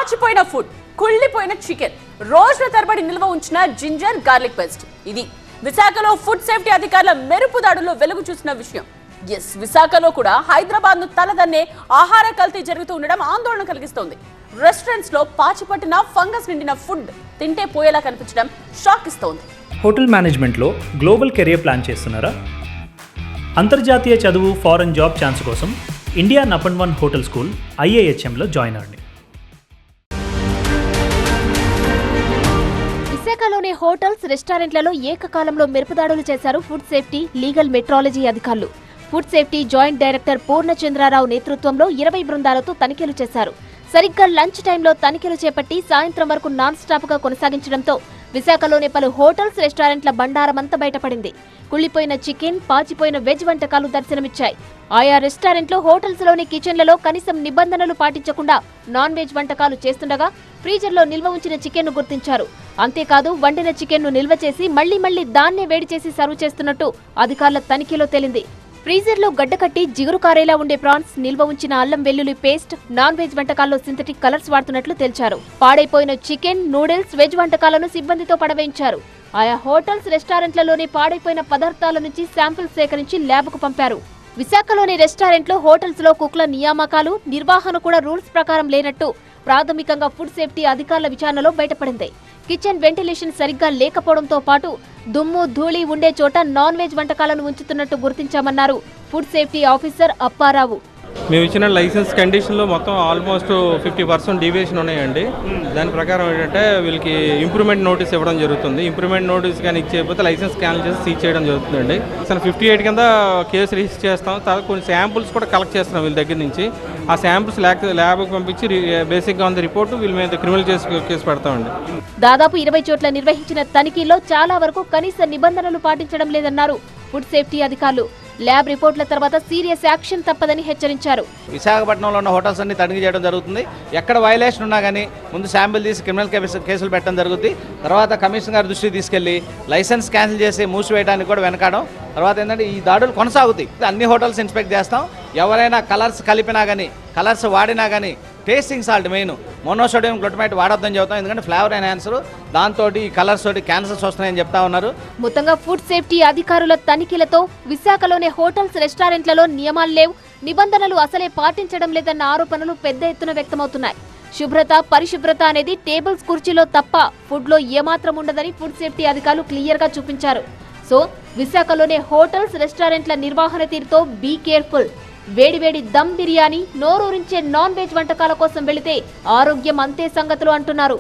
పాచిపోయిన food, కుళ్ళిపోయిన chicken, రోజుల తరబడి నిల్వ ఉంచిన జింజర్ గార్లిక్ పేస్ట్. ఇది విశాఖలో ఫుడ్ సేఫ్టీ అధికారుల మెరుపు దాడుల్లో వెలుగు చూసిన విషయం. విశాఖలో కూడా హైదరాబాద్ ను తలదన్నే ఆహార కల్తీ జరుగుతూ ఉండడం ఆందోళన కలిగిస్తోంది. రెస్టారెంట్స్ లో పాచిపట్టిన ఫంగస్ నిండిన ఫుడ్ తింటే పోయేలా కనిపించడం షాక్ ఇస్తోంది. హోటల్ మేనేజ్మెంట్లో గ్లోబల్ కెరియర్ ప్లాన్ చేస్తున్నారా? అంతర్జాతీయ చదువు, ఫారెన్ జాబ్ ఛాన్స్ కోసం ఇండియా నంబర్ 1 హోటల్ స్కూల్ IIHMలో జాయిన్ అవ్వండి. విశాఖలోని హోటల్స్, రెస్టారెంట్లలో ఏకకాలంలో మెరుపుదాడులు చేశారు ఫుడ్ సేఫ్టీ, లీగల్ మెట్రాలజీ అధికారులు. Food safety joint director Purnachandra Rao నేతృత్వంలో 20 బృందాలతో తనిఖీలు చేశారు. సరిగ్గా లంచ్ టైంలో తనిఖీలు చేపట్టి సాయంత్రం వరకు నాన్ స్టాప్ గా కొనసాగించడంతో విశాఖలోని పలు హోటల్స్, రెస్టారెంట్ల బండారమంతా బయటపడింది. కుళ్లిపోయిన చికెన్, పాచిపోయిన వెజ్ వంటకాలు దర్శనమిచ్చాయి. ఆయా రెస్టారెంట్లు, హోటల్స్ లోని కిచెన్లలో కనీసం నిబంధనలు పాటించకుండా నాన్ వెజ్ వంటకాలు చేస్తుండగా ఫ్రీజర్లో నిల్వ ఉంచిన చికెన్ ను గుర్తించారు. అంతేకాదు, వండిన చికెన్ ను నిల్వ చేసి మళ్లీ దాన్నే వేడి చేసి సర్వ్ చేస్తున్నట్టు అధికారుల తనిఖీలో తేలింది. ఫ్రీజర్లో గడ్డకట్టి జిగురు కారేలా ఉండే ప్రాన్స్, నిల్వ ఉంచిన అల్లం వెల్లుల్లి పేస్ట్, నాన్ వెజ్ వంటకాల్లో సింథటిక్ కలర్స్ వాడుతున్నట్లు తేల్చారు. పాడైపోయిన చికెన్, నూడిల్స్, వెజ్ వంటకాలను సిబ్బందితో పడవేయించారు. ఆయా హోటల్స్, రెస్టారెంట్లలోని పాడైపోయిన పదార్థాల నుంచి శాంపిల్స్ సేకరించి ల్యాబ్కు పంపారు. విశాఖలోని రెస్టారెంట్లు, హోటల్స్ లో కుక్ల నియామకాలు, నిర్వహణ కూడా రూల్స్ ప్రకారం లేనట్టు ప్రాథమికంగా ఫుడ్ సేఫ్టీ అధికారుల విచారణలో బయటపడింది. కిచెన్ వెంటిలేషన్ సరిగ్గా లేకపోవడంతో పాటు దుమ్ము, ధూళి ఉండే చోట నాన్ వెజ్ వంటకాలను ఉంచుతున్నట్టు గుర్తించామన్నారు ఫుడ్ సేఫ్టీ ఆఫీసర్ అప్పారావు. మేము ఇచ్చిన లైసెన్స్ కండిషన్లో మొత్తం ఆల్మోస్ట్ 50% డీవియేషన్ ఉన్నాయండి. దాని ప్రకారం ఏంటంటే వీళ్ళకి ఇంప్రూవ్మెంట్ నోటీస్ ఇవ్వడం జరుగుతుంది. ఇంప్రూవ్మెంట్ నోటీస్ కానీ ఇచ్చేయకపోతే లైసెన్స్ క్యాన్సిల్ చేసి సీజ్ చేయడం జరుగుతుందండి. అసలు 58 కింద కేసు రిజిస్టర్ చేస్తాం. తర్వాత కొన్ని శాంపుల్స్ కూడా కలెక్ట్ చేస్తున్నాం వీళ్ళ దగ్గర నుంచి. ఆ శాంపుల్స్ ల్యాబ్కి పంపించి బేసిక్గా ఉంది రిపోర్టు వీళ్ళ మీద క్రిమినల్ కేసు పెడతామండి. దాదాపు 20 చోట్ల నిర్వహించిన తనిఖీలో చాలా వరకు కనీస నిబంధనలు పాటించడం లేదన్నారు ఫుడ్ సేఫ్టీ అధికారులు. ల్యాబ్ రిపోర్ట్ల తర్వాత సీరియస్ యాక్షన్ తప్పదని హెచ్చరించారు. విశాఖపట్నంలో ఉన్న హోటల్స్ అన్ని తనిఖీ చేయడం జరుగుతుంది. ఎక్కడ వైలేషన్ ఉన్నా కానీ ముందు శాంపిల్ తీసి క్రిమినల్ కేసులు పెట్టడం జరుగుతుంది. తర్వాత కమిషనర్ గారి దృష్టికి తీసుకెళ్లి లైసెన్స్ క్యాన్సిల్ చేసి మూసివేయడానికి కూడా వెనకాడం. తర్వాత ఏంటంటే ఈ దాడులు కొనసాగుతాయి. అన్ని హోటల్స్ ఇన్స్పెక్ట్ చేస్తాం. ఎవరైనా కలర్స్ కలిపినా కానీ, కలర్స్ వాడినా కానీ tasting salt main monosodium glutamate వాడొద్దని చెబుతాం. ఎందుకంటే ఫ్లేవర్ ఎన్హాన్సర్, దాంతో ఈ కలర్స్ తోటి క్యాన్సర్స్ వస్తున్నాయని చెప్తా ఉన్నారు. మొత్తంగా ఫుడ్ సేఫ్టీ అధికారుల తనిఖీలతో విశాఖలోని హోటల్స్, రెస్టారెంట్లలో నియమాలు లేవు, నిబంధనలు అసలే పాటించడం లేదన్న ఆరోపణలు పెద్ద ఎత్తున వ్యక్తమవుతున్నాయి. శుభ్రత, పరిశుభ్రత అనేది టేబుల్స్, కుర్చీలో తప్ప ఫుడ్ లో ఏమాత్రం ఉండదని ఫుడ్ సేఫ్టీ అధికారులు క్లియర్ గా చూపించారు. సో విశాఖలోని హోటల్స్, రెస్టారెంట్ల నిర్వహణ తీరుతో బీ కేర్ఫుల్. వేడివేడి దమ్ బిర్యానీ, నోరూరించే నాన్ వెజ్ వంటకాల కోసం వెళితే ఆరోగ్యం అంతే సంగతులు అంటున్నారు.